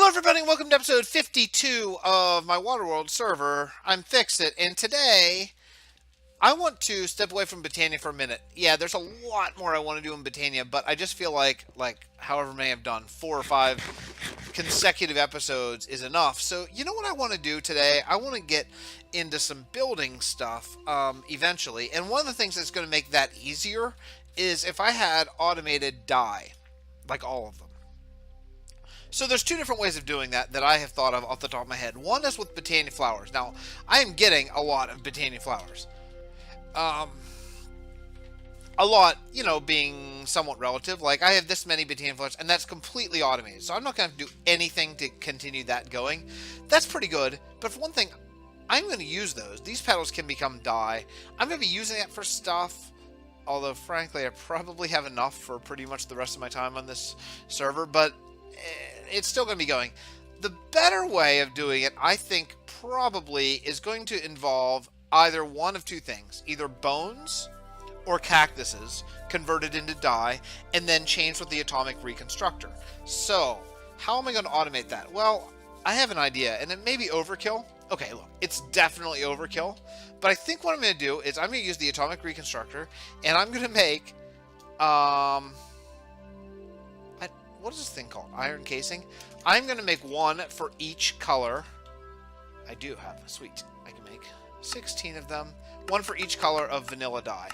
everybody, and welcome to episode 52 of my Waterworld server. I'm Fixit, and today I want to step away from Botania for a minute. Yeah, there's a lot more I want to do in Botania, but I just feel like however many I've done, 4 or 5 consecutive episodes is enough. So, you know what I want to do today? I want to get into some building stuff eventually, and one of the things that's going to make that easier is if I had automated dye, like all of them. So there's 2 different ways of doing that I have thought of off the top of my head. One is with Botania flowers. Now, I am getting a lot of Botania flowers. A lot, you know, being somewhat relative. Like, I have this many Botania flowers, and that's completely automated. So I'm not going to have to do anything to continue that going. That's pretty good. But for one thing, I'm going to use those. These petals can become dye. I'm going to be using that for stuff. Although, frankly, I probably have enough for pretty much the rest of my time on this server. But it's still going to be going. The better way of doing it, I think, probably is going to involve either one of 2 things. Either bones or cactuses converted into dye and then changed with the atomic reconstructor. So, how am I going to automate that? Well, I have an idea, and it may be overkill. Okay, look, it's definitely overkill. But I think what I'm going to do is I'm going to use the atomic reconstructor, and I'm going to make... what is this thing called? Iron casing? I'm going to make 1 for each color. I do have. Sweet. I can make 16 of them. 1 for each color of vanilla dye.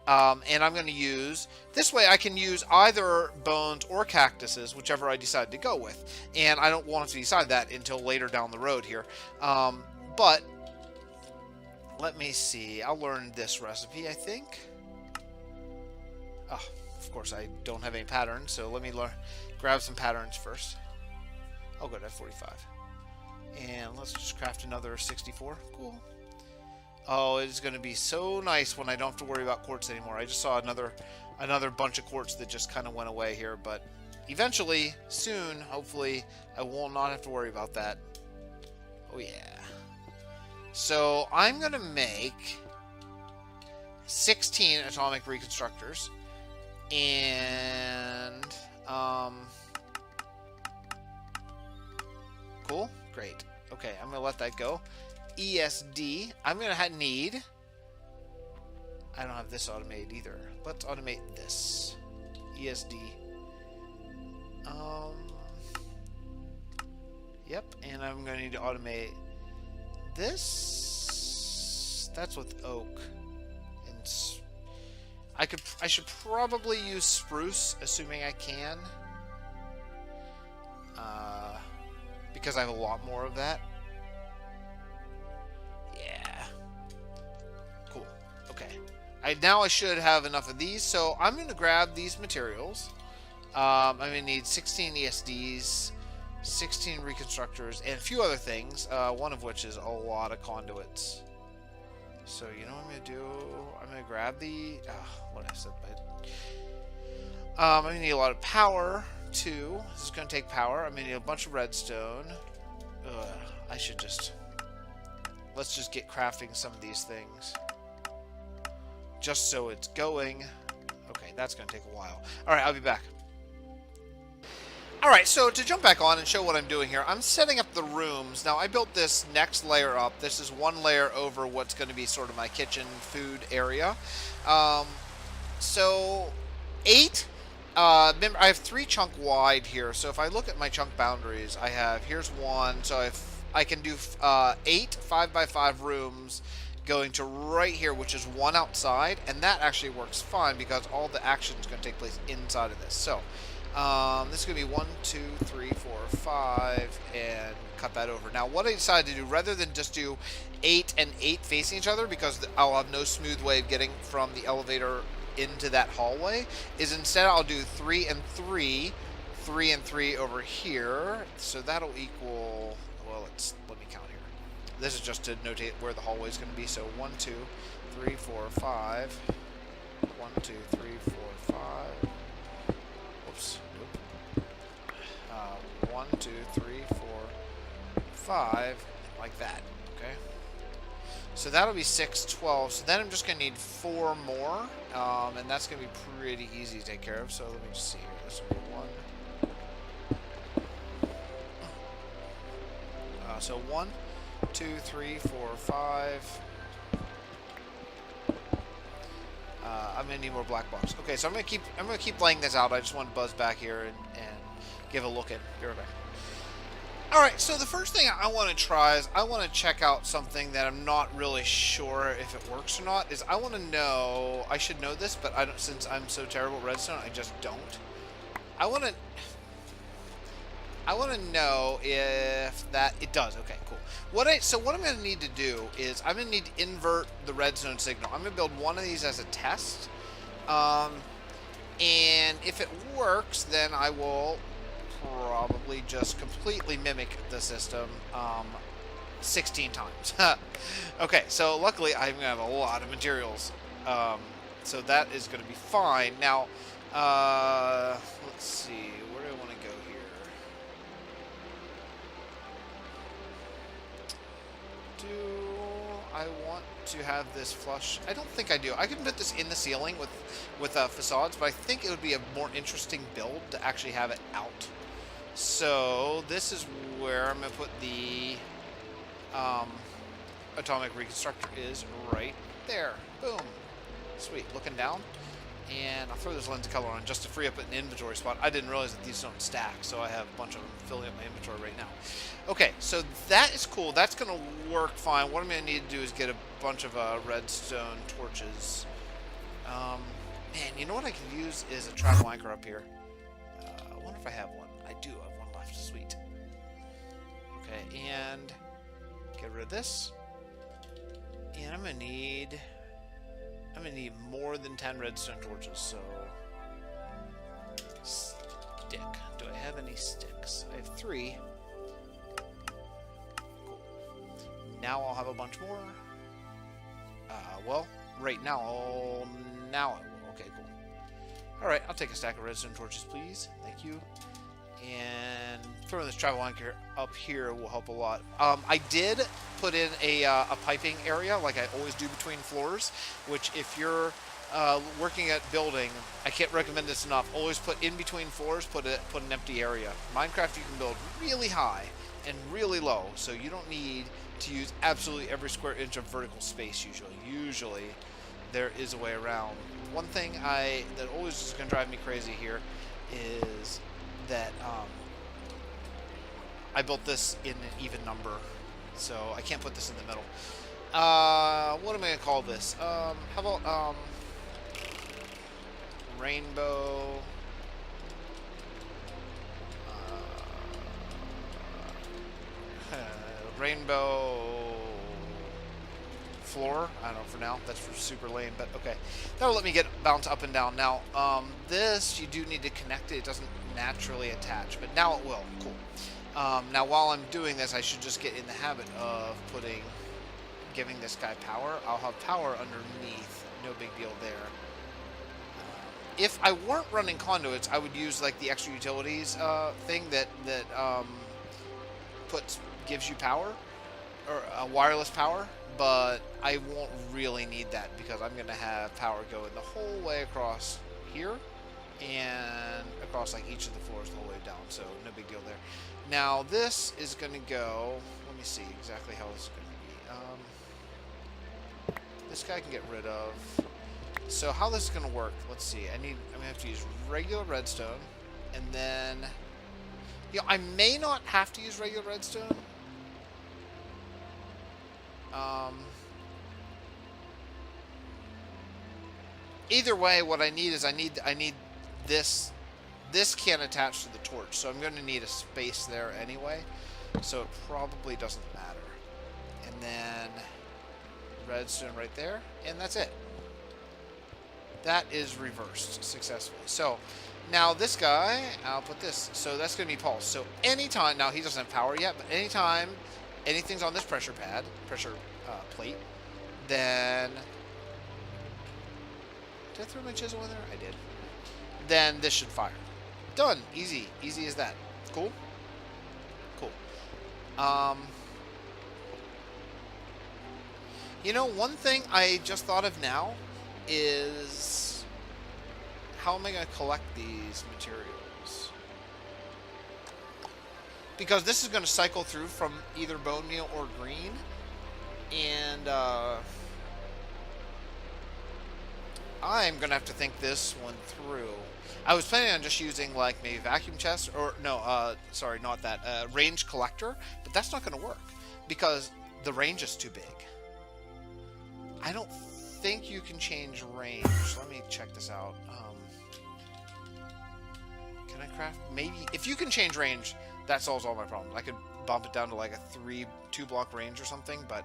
And I'm going to use... This way I can use either bones or cactuses, whichever I decide to go with. And I don't want to decide that until later down the road here. But let me see. I'll learn this recipe, I think. Oh. Of course, I don't have any patterns, so let me grab some patterns first. Oh, good, I have 45. And let's just craft another 64. Cool. Oh, it's going to be so nice when I don't have to worry about quartz anymore. I just saw another bunch of quartz that just kind of went away here, but eventually, soon, hopefully, I will not have to worry about that. Oh, yeah. So, I'm going to make 16 atomic reconstructors. And cool, great. Okay, I'm gonna let that go. ESD. I'm gonna need. I don't have this automated either. Let's automate this. ESD. Yep, and I'm gonna need to automate this. That's with oak and. I should probably use spruce, assuming I can. Because I have a lot more of that. Yeah. Cool. Okay. Now I should have enough of these, so I'm going to grab these materials. I'm going to need 16 ESDs, 16 reconstructors, and a few other things, one of which is a lot of conduits. So, you know what I'm going to do? I'm going to grab the... what I said. I'm going to need a lot of power, too. This is going to take power. I'm going to need a bunch of redstone. I should just... Let's just get crafting some of these things. Just so it's going. Okay, that's going to take a while. Alright, I'll be back. Alright, so to jump back on and show what I'm doing here, I'm setting up the rooms. Now, I built this next layer up. This is 1 layer over what's going to be sort of my kitchen food area. So, 8. Remember, I have 3 chunk wide here. So, if I look at my chunk boundaries, I have, here's 1. So, if I can do 8 5x5 rooms going to right here, which is 1 outside. And that actually works fine because all the action is going to take place inside of this. So, this is going to be 1, 2, 3, 4, 5, and cut that over. Now, what I decided to do, rather than just do 8 and 8 facing each other, because I'll have no smooth way of getting from the elevator into that hallway, is instead I'll do 3 and 3, 3 and 3 over here. So that'll equal, well, let me count here. This is just to notate where the hallway is going to be. So 1, 2, 3, 4, 5. 1, 2, 3, 4, 5. Whoops. 1, 2, 3, 4, 5, like that. Okay. So that'll be 6, 12. So then I'm just going to need 4 more, and that's going to be pretty easy to take care of. So let me just see here. This will be 1, So 1, 2, 3, 4, 5. I'm gonna need more black box. Okay, so I'm gonna keep laying this out. I just want to buzz back here and give a look at. Be right back. All right, so the first thing I want to try is I want to check out something that I'm not really sure if it works or not. Is I want to know. I should know this, but I don't. Since I'm so terrible at redstone, I just don't. I want to know if that it does. Okay, cool. So what I'm going to need to do is I'm going to need to invert the redstone signal. I'm going to build one of these as a test, and if it works, then I will probably just completely mimic the system 16 times. Okay, so luckily I'm going to have a lot of materials, so that is going to be fine. Now, let's see, where do I want to go here? Do I want to have this flush? I don't think I do. I can put this in the ceiling with facades, but I think it would be a more interesting build to actually have it out. So this is where I'm going to put the atomic reconstructor is right there. Boom. Sweet. Looking down. And I'll throw this lens of color on just to free up an inventory spot. I didn't realize that these don't stack, so I have a bunch of them filling up my inventory right now. Okay, so that is cool. That's going to work fine. What I'm going to need to do is get a bunch of redstone torches. Man, you know what I could use is a travel anchor up here. I wonder if I have one. I do have one left. Sweet. Okay, and get rid of this. And I'm going to need more than 10 redstone torches, so stick. Do I have any sticks? I have 3. Cool. Now I'll have a bunch more. Well, right now I will. Okay, cool. Alright, I'll take a stack of redstone torches, please. Thank you. And throwing this travel anchor up here will help a lot. I did put in a piping area, like I always do between floors, which if you're working at building, I can't recommend this enough. Always put in between floors, put an empty area. Minecraft, you can build really high and really low, so you don't need to use absolutely every square inch of vertical space usually. Usually, there is a way around. One thing that always is going to drive me crazy here is that I built this in an even number, so I can't put this in the middle. What am I going to call this? How about rainbow? Rainbow floor. I don't know for now. That's super lame, but okay. That'll let me bounce up and down. Now, this you do need to connect it. It doesn't naturally attach, but now it will. Cool. Now, while I'm doing this, I should just get in the habit of giving this guy power. I'll have power underneath. No big deal there. If I weren't running conduits, I would use like the extra utilities thing that gives you power, or wireless power, but I won't really need that because I'm going to have power going the whole way across here and across like each of the floors the whole way down, so no big deal there. Now this is going to go, let me see exactly how this is going to be. This guy can get rid of. So how this is going to work, let's see. I'm going to have to use regular redstone, and then, you know, I may not have to use regular redstone. Either way, what I need is I need this. This can't attach to the torch, so I'm going to need a space there anyway. So it probably doesn't matter. And then redstone right there, and that's it. That is reversed successfully. So now this guy, I'll put this. So that's going to be pulse. So anytime, now he doesn't have power yet, but anytime anything's on this pressure plate, then, did I throw my chisel in there? I did. Then this should fire. Done. Easy. Easy as that. Cool? Cool. You know, one thing I just thought of now is how am I going to collect these materials? because this is going to cycle through from either bone meal or green, and I'm going to have to think this one through. I was planning on just using like maybe vacuum chest, or no, sorry, not that, range collector, but that's not going to work because the range is too big. I don't think you can change range. Let me check this out. Can I craft? Maybe if you can change range, that solves all my problems. I could bump it down to like a 2 block range or something, but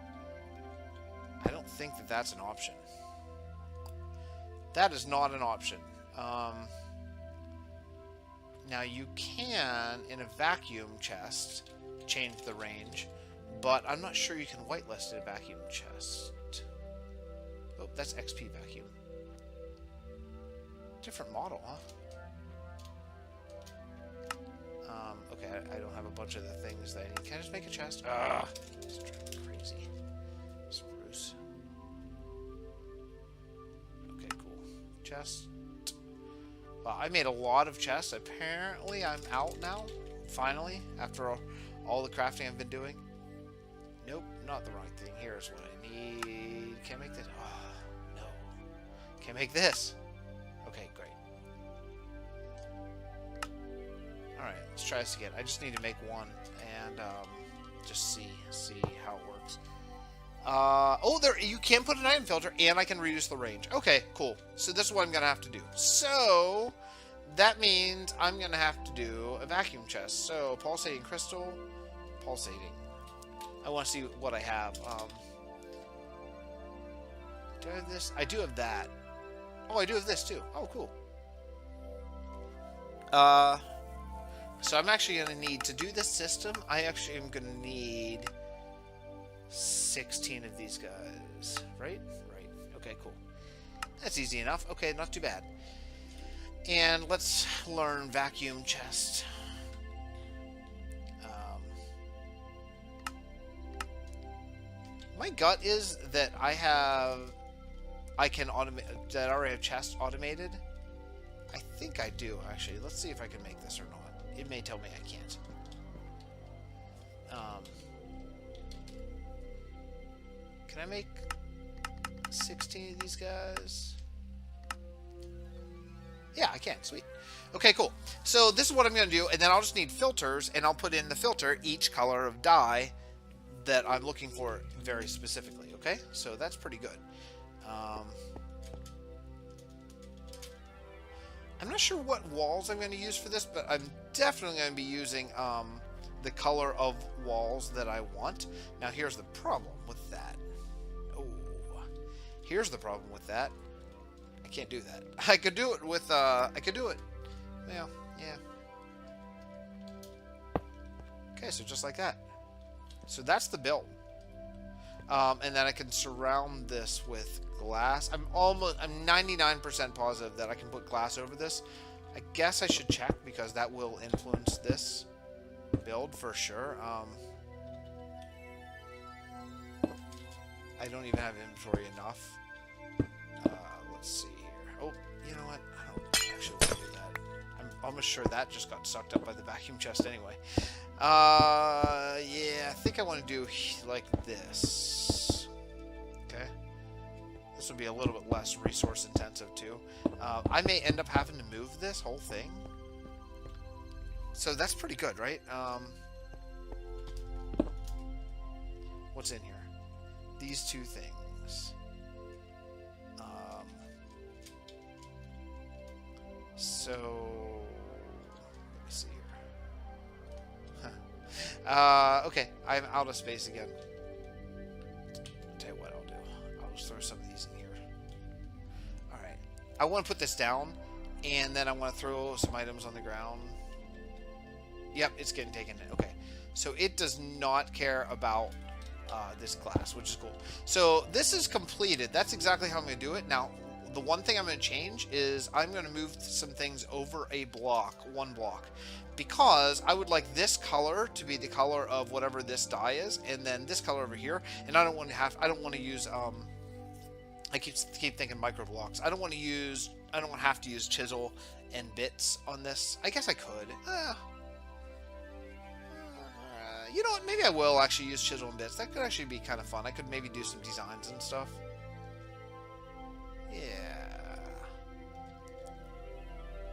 I don't think that that's an option. That is not an option. Now you can, in a vacuum chest, change the range, but I'm not sure you can whitelist in a vacuum chest. Oh, that's XP vacuum. Different model, huh? Okay, I don't have a bunch of the things that I need. Can I just make a chest? Ugh, it's driving me crazy. Spruce. Okay, cool. Chest. Well, I made a lot of chests. Apparently, I'm out now. Finally, after all the crafting I've been doing. Nope, not the right thing. Here's what I need. Can't make this. Oh, no. Can't make this. Okay, great. Alright, let's try this again. I just need to make one and just see how it works. Oh, there, you can put an item filter and I can reduce the range. Okay, cool. So this is what I'm going to have to do. So that means I'm going to have to do a vacuum chest. So pulsating crystal, pulsating. I want to see what I have. Do I have this? I do have that. Oh, I do have this too. Oh, cool. So I'm actually going to need, to do this system, I actually am going to need 16 of these guys. Right? Right. Okay, cool. That's easy enough. Okay, not too bad. And let's learn vacuum chest. My gut is that I can automate, that I already have chests automated. I think I do, actually. Let's see if I can make this or not. It may tell me I can't. Can I make 16 of these guys? Yeah, I can. Sweet. Okay, cool. So this is what I'm going to do, and then I'll just need filters, and I'll put in the filter each color of dye that I'm looking for very specifically, okay? So that's pretty good. I'm not sure what walls I'm going to use for this, but I'm definitely going to be using the color of walls that I want. Now, here's the problem with that. Oh, here's the problem with that. I can't do that. I could do it with, I could do it. Well, yeah. Okay, so just like that. So that's the build. And then I can surround this with glass. I'm 99% positive that I can put glass over this. I guess I should check because that will influence this build for sure. I don't even have inventory enough. Let's see here. Oh, you know what? I don't actually want to do that. I'm almost sure that just got sucked up by the vacuum chest anyway. Yeah, I think I want to do like this. Okay. This will be a little bit less resource intensive too. I may end up having to move this whole thing. So that's pretty good, right? What's in here? These two things. So, let me see here. Okay, I'm out of space again. I'll tell you what I'll do. I'll just throw some of these in here. Alright. I want to put this down, and then I want to throw some items on the ground. Yep, it's getting taken in. Okay. So it does not care about this class, which is cool. So this is completed. That's exactly how I'm going to do it. Now, the one thing I'm going to change is I'm going to move some things over a block, one block, because I would like this color to be the color of whatever this dye is, and then this color over here. And I don't want to use I keep thinking micro blocks. I don't want to have to use chisel and bits on this. I guess I could. what? Maybe I will actually use chisel and bits. That could actually be kind of fun. I could maybe do some designs and stuff.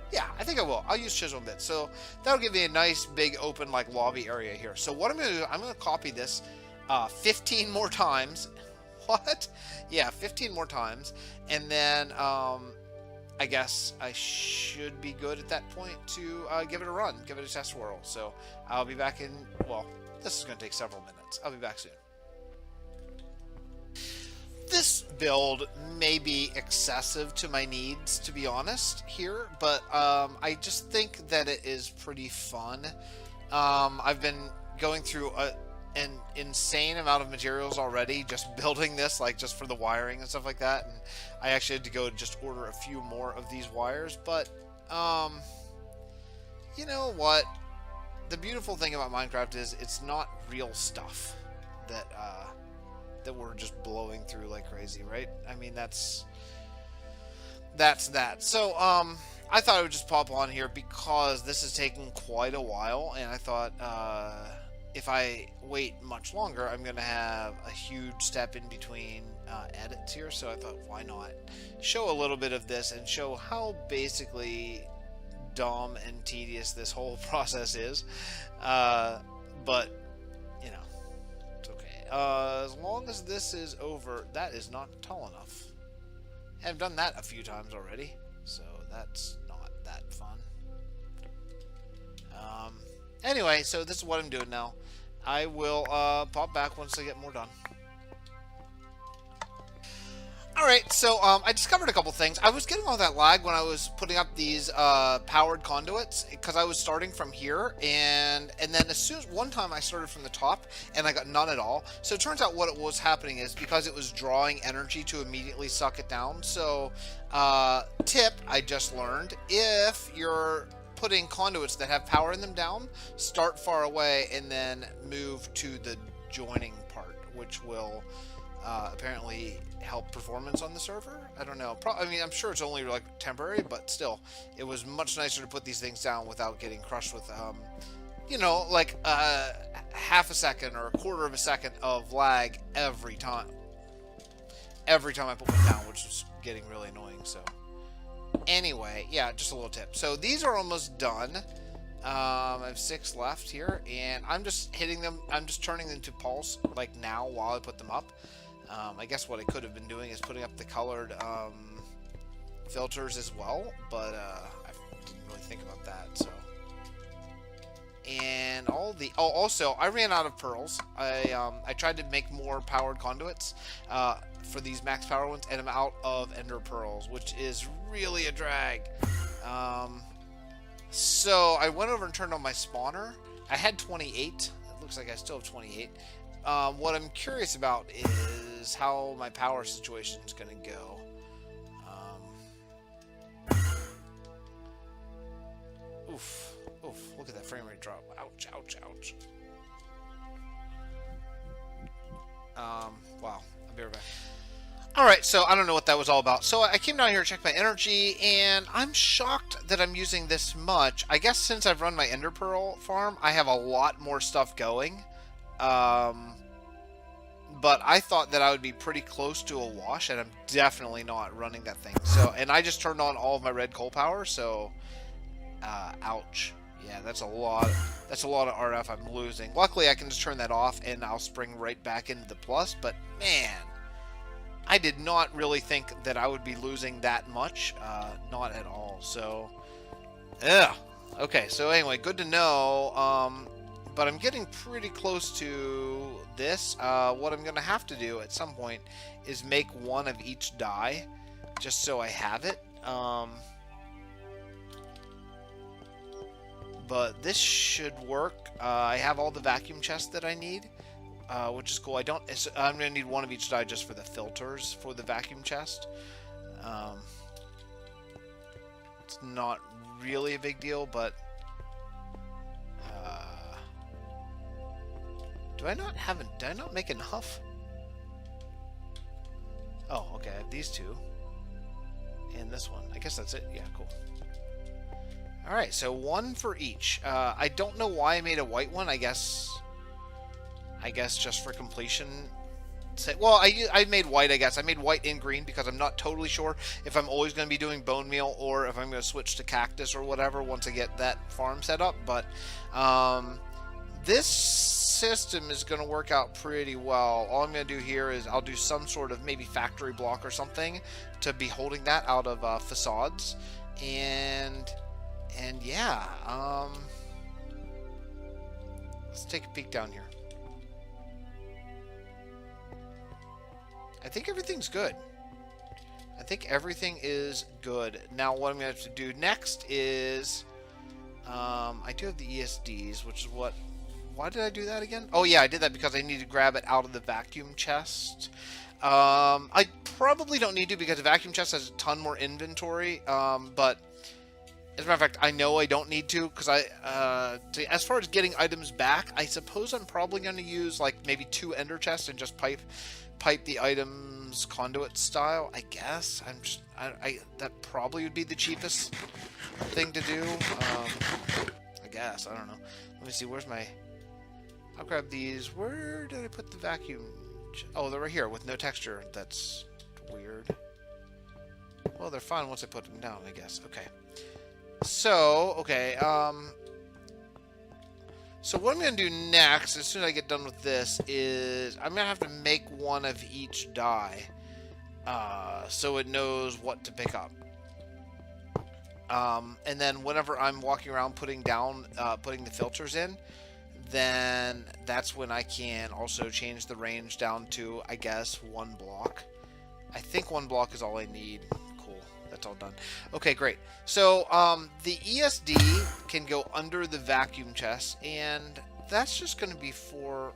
Yeah, I think I will. I'll use chisel and bits. So that'll give me a nice big open like lobby area here. So what I'm going to do, I'm going to copy this 15 more times. What? Yeah, 15 more times. And then I guess I should be good at that point to give it a run, give it a test whirl. So I'll be back in, well, this is going to take several minutes. I'll be back soon. This build may be excessive to my needs, to be honest, here, but I just think that it is pretty fun. I've been going through an insane amount of materials already, just building this, like just for the wiring and stuff like that, and I actually had to go just order a few more of these wires, but you know what? The beautiful thing about Minecraft is it's not real stuff that that we're just blowing through like crazy, right? I mean, that's that. So I thought I would just pop on here because this is taking quite a while, and I thought if I wait much longer, I'm gonna have a huge step in between edits here. So I thought, why not show a little bit of this and show how basically dumb and tedious this whole process is, but you know, it's okay. As long as this is over, that is not tall enough. I've done that a few times already, so that's not that fun. Anyway, so this is what I'm doing now. I will pop back once I get more done. Alright, so I discovered a couple things. I was getting all that lag when I was putting up these powered conduits because I was starting from here, and then as soon as one time I started from the top and I got none at all. So it turns out what it was happening is because it was drawing energy to immediately suck it down. So tip I just learned, if you're putting conduits that have power in them down, start far away and then move to the joining part, which will apparently help performance on the server. I don't know. I mean, I'm sure it's only like temporary, but still, it was much nicer to put these things down without getting crushed with, you know, like half a second or a quarter of a second of lag every time. Every time I put one down, which was getting really annoying. So anyway, yeah, just a little tip. So these are almost done. I have 6 left here, and I'm just hitting them. I'm just turning them to pulse like now while I put them up. I guess what I could have been doing is putting up the colored filters as well, but I didn't really think about that. So, and all the also I ran out of pearls. I tried to make more powered conduits for these max power ones, and I'm out of ender pearls, which is really a drag. So I went over and turned on my spawner. I had 28. It looks like I still have 28. What I'm curious about is how my power situation is going to go. Oof. Look at that frame rate drop. Ouch, ouch, ouch. Wow. I'll be right back. Alright, so I don't know what that was all about. So I came down here to check my energy, and I'm shocked that I'm using this much. I guess since I've run my ender pearl farm, I have a lot more stuff going. But I thought that I would be pretty close to Awash, and I'm definitely not running that thing. So, and I just turned on all of my red coal power, so ouch. Yeah, that's a lot. That's a lot of RF I'm losing. Luckily, I can just turn that off, and I'll spring right back into the plus. But man, I did not really think that I would be losing that much. Not at all. So, yeah. Okay. So anyway, good to know. But I'm getting pretty close to this. What I'm going to have to do at some point is make one of each die, just so I have it. But this should work. I have all the vacuum chests that I need, which is cool. I'm going to need one of each die just for the filters for the vacuum chest. It's not really a big deal, but did I not make enough? Oh, okay, I have these two. And this one. I guess that's it. Yeah, cool. Alright, so one for each. I don't know why I made a white one. I guess I guess just for completion. Well, I made white, I guess. I made white and green because I'm not totally sure if I'm always going to be doing bone meal or if I'm going to switch to cactus or whatever once I get that farm set up. But this system is going to work out pretty well. All I'm going to do here is I'll do some sort of maybe factory block or something to be holding that out of facades. And yeah, let's take a peek down here. I think everything's good. I think everything is good. Now what I'm going to have to do next is I do have the ESDs, which is what... Why did I do that again? Oh yeah, I did that because I need to grab it out of the vacuum chest. I probably don't need to because the vacuum chest has a ton more inventory, but as a matter of fact, I know I don't need to because as far as getting items back, I suppose I'm probably going to use like maybe 2 ender chests and just pipe the items conduit style, I guess. That probably would be the cheapest thing to do. I guess, I don't know. Let me see, where's my... I'll grab these. Where did I put the vacuum? Oh, they're right here with no texture. That's weird. Well, they're fine once I put them down, I guess. Okay. So, okay, so what I'm going to do next, as soon as I get done with this, is I'm going to have to make one of each die, so it knows what to pick up. And then whenever I'm walking around putting the filters in, then that's when I can also change the range down to, I guess, 1 block. I think 1 block is all I need. Cool. That's all done. Okay, great. So the ESD can go under the vacuum chest, and that's just going to be for...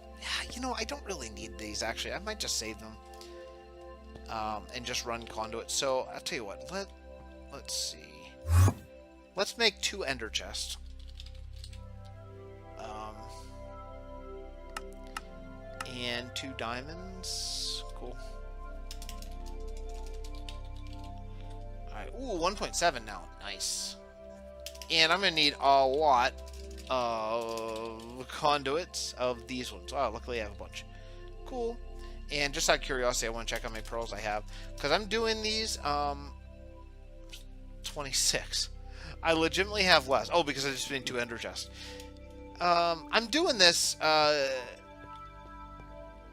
You know, I don't really need these, actually. I might just save them and just run conduit. So I'll tell you what. Let's see. Let's make 2 ender chests. And 2 diamonds. Cool. Alright. Ooh, 1.7 now. Nice. And I'm going to need a lot of conduits of these ones. Oh, luckily I have a bunch. Cool. And just out of curiosity, I want to check how many pearls I have. Because I'm doing these 26. I legitimately have less. Oh, because I just made 2 ender chests. I'm doing this...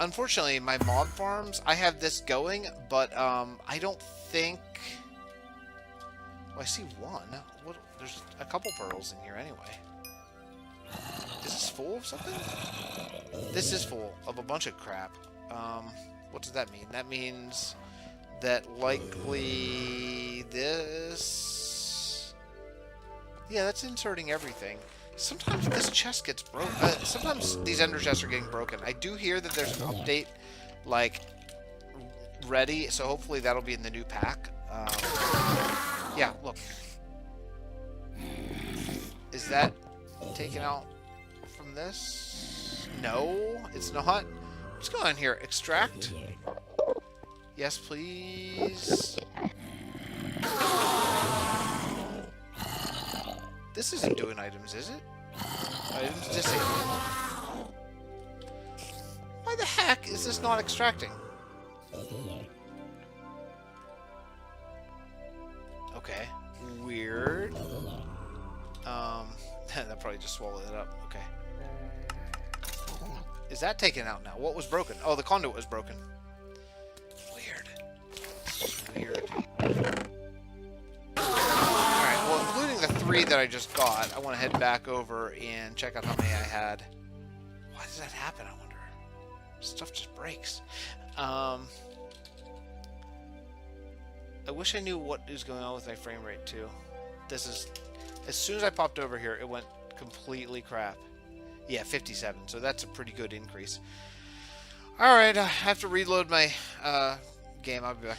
Unfortunately, my mob farms, I have this going, but I don't think... Well, I see 1. There's a couple pearls in here anyway. Is this full of something? This is full of a bunch of crap. What does that mean? That means that likely this... Yeah, that's inserting everything. Sometimes this chest gets broken. Sometimes these ender chests are getting broken. I do hear that there's an update, like, ready, so hopefully that'll be in the new pack. Yeah, look. Is that taken out from this? No, it's not. What's going on here? Extract? Yes, please. This isn't doing items, is it? Items disabled. Why the heck is this not extracting? Okay. Weird. That probably just swallowed it up. Okay. Is that taken out now? What was broken? Oh, the conduit was broken. Weird. Weird. Alright, well, including the 3 that I just got, I want to head back over and check out how many I had. Why does that happen, I wonder? Stuff just breaks. I wish I knew what is going on with my frame rate, too. This is... As soon as I popped over here, it went completely crap. Yeah, 57, so that's a pretty good increase. Alright, I have to reload my game. I'll be back.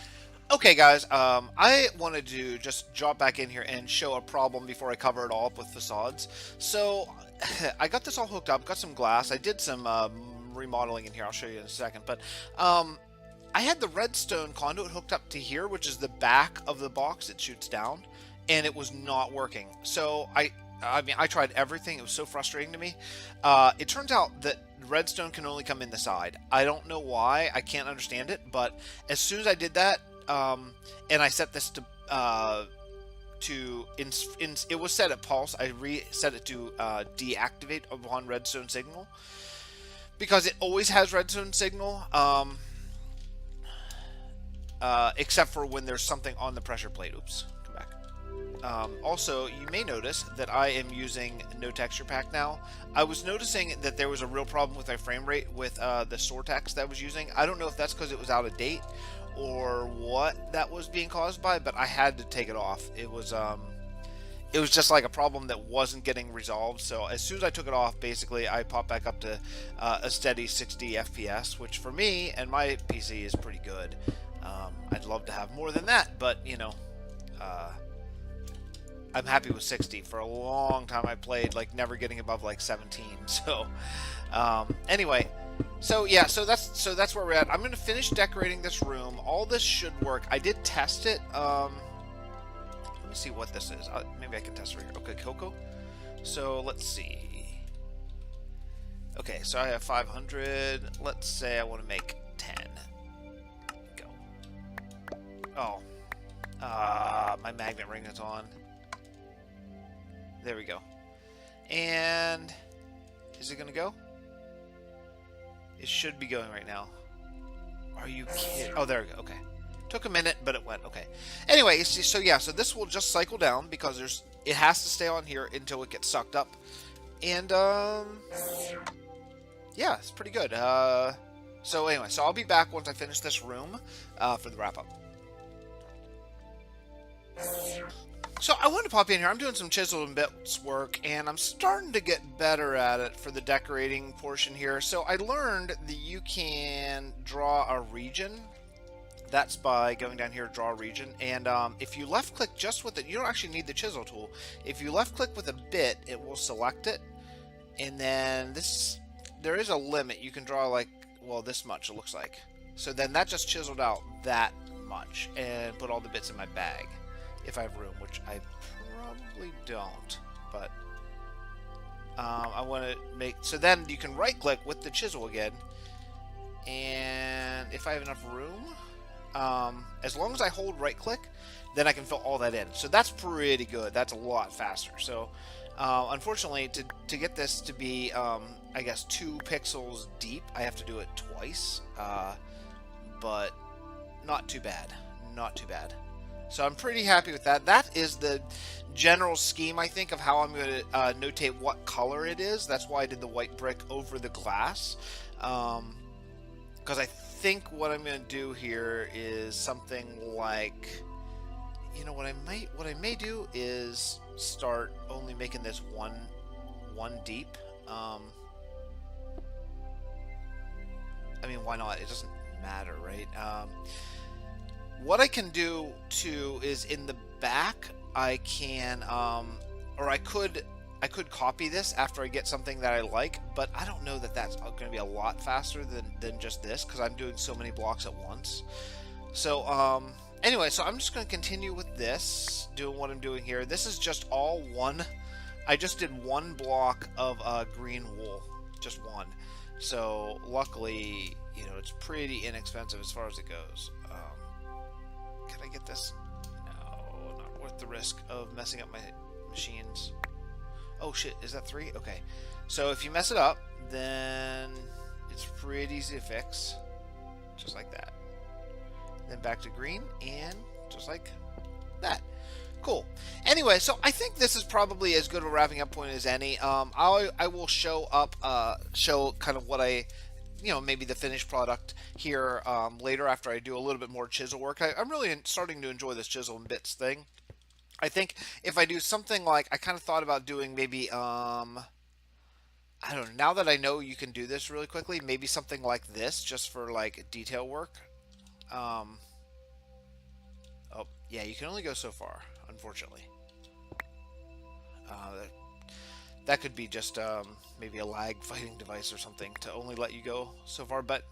Okay, guys, I wanted to just drop back in here and show a problem before I cover it all up with facades. So, I got this all hooked up, got some glass. I did some remodeling in here. I'll show you in a second. But I had the redstone conduit hooked up to here, which is the back of the box. It shoots down, and it was not working. So, I mean, I tried everything. It was so frustrating to me. It turns out that redstone can only come in the side. I don't know why. I can't understand it. But as soon as I did that, and I set this it was set at pulse. I reset it to deactivate upon redstone signal because it always has redstone signal. Except for when there's something on the pressure plate. Oops, come back. Also, you may notice that I am using no texture pack now. I was noticing that there was a real problem with my frame rate with the Sortex that I was using. I don't know if that's because it was out of date or what that was being caused by, but I had to take it off. It was just like a problem that wasn't getting resolved. So as soon as I took it off, basically I popped back up to a steady 60 FPS, which for me and my PC is pretty good. I'd love to have more than that, but you know, I'm happy with 60. For a long time I played like never getting above like 17. So anyway, so yeah, so that's where we're at. I'm gonna finish decorating this room. All this should work. I did test it. Let me see what this is. Maybe I can test it right here. Okay, Coco. So let's see. Okay, so I have 500. Let's say I want to make 10. Go. Oh. My magnet ring is on. There we go. And is it going to go? It should be going right now. Are you kidding? Oh, there we go. Okay. Took a minute, but it went. Okay. Anyway, so yeah, so this will just cycle down because it has to stay on here until it gets sucked up. And yeah, it's pretty good. So anyway, so I'll be back once I finish this room for the wrap up. So I wanted to pop in here. I'm doing some chisel and bits work, and I'm starting to get better at it for the decorating portion here. So I learned that you can draw a region. That's by going down here, draw a region, and if you left click just with it, you don't actually need the chisel tool. If you left click with a bit, it will select it, and then there is a limit. You can draw like, well, this much it looks like. So then that just chiseled out that much and put all the bits in my bag if I have room, which I probably don't, but I want to make, so then you can right click with the chisel again, and if I have enough room, as long as I hold right click, then I can fill all that in. So that's pretty good. That's a lot faster. So unfortunately, to get this to be I guess 2 pixels deep, I have to do it twice, but not too bad, not too bad. So I'm pretty happy with that. That is the general scheme, I think, of how I'm going to notate what color it is. That's why I did the white brick over the glass, because I think what I'm going to do here is something like, you know, what I may do is start only making this one deep. I mean, why not? It doesn't matter, right? What I can do too is in the back I can or I could copy this after I get something that I like, but I don't know that that's going to be a lot faster than just this, because I'm doing so many blocks at once. So anyway, so I'm just going to continue with this, doing what I'm doing here. This is just all one. I just did 1 block of green wool, just 1. So luckily, you know, it's pretty inexpensive as far as it goes. Can I get this? No, not worth the risk of messing up my machines. Oh shit, is that 3? Okay. So if you mess it up, then it's pretty easy to fix. Just like that. Then back to green, and just like that. Cool. Anyway, so I think this is probably as good a wrapping up point as any. I will show kind of what I, you know, maybe the finished product here later after I do a little bit more chisel work. I'm really starting to enjoy this chisel and bits thing. I think if I do something like, I kind of thought about doing maybe, I don't know, now that I know you can do this really quickly, maybe something like this just for like detail work. Oh, yeah, you can only go so far, unfortunately. That could be just maybe a lag fighting device or something to only let you go so far, but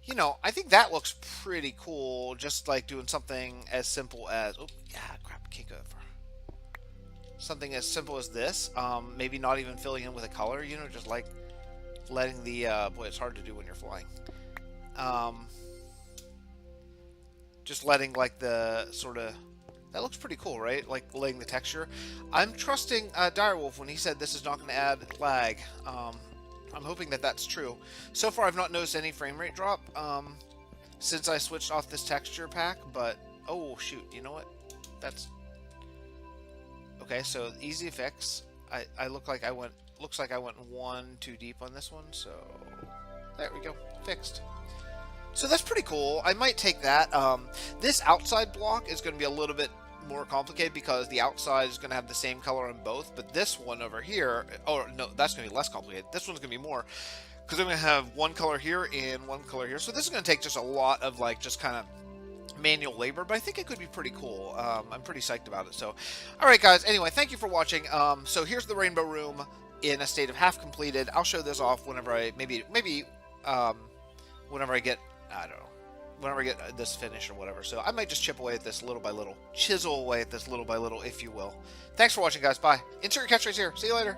you know, I think that looks pretty cool, just like doing something as simple as, oh yeah, crap, can't go that far. something as simple as this. Maybe not even filling in with a color, you know, just like letting the, boy, it's hard to do when you're flying. Just letting like the sort of, that looks pretty cool, right? Like laying the texture. I'm trusting Direwolf when he said this is not going to add lag. I'm hoping that that's true. So far, I've not noticed any frame rate drop since I switched off this texture pack, but oh shoot, you know what? That's okay. So easy fix. I look like I went. Looks like I went one too deep on this one. So there we go, fixed. So that's pretty cool. I might take that. This outside block is going to be a little bit more complicated because the outside is going to have the same color on both, but this one over here, oh no, that's going to be less complicated. This one's going to be more, because I'm going to have one color here and one color here. So this is going to take just a lot of like just kind of manual labor, but I think it could be pretty cool. I'm pretty psyched about it. So, all right, guys. Anyway, thank you for watching. So here's the rainbow room in a state of half completed. I'll show this off whenever I maybe whenever I get, I don't know, whenever I get this finished or whatever. So I might just chip away at this little by little, chisel away at this little by little, if you will. Thanks for watching, guys. Bye. Insert your catchphrase here. See you later.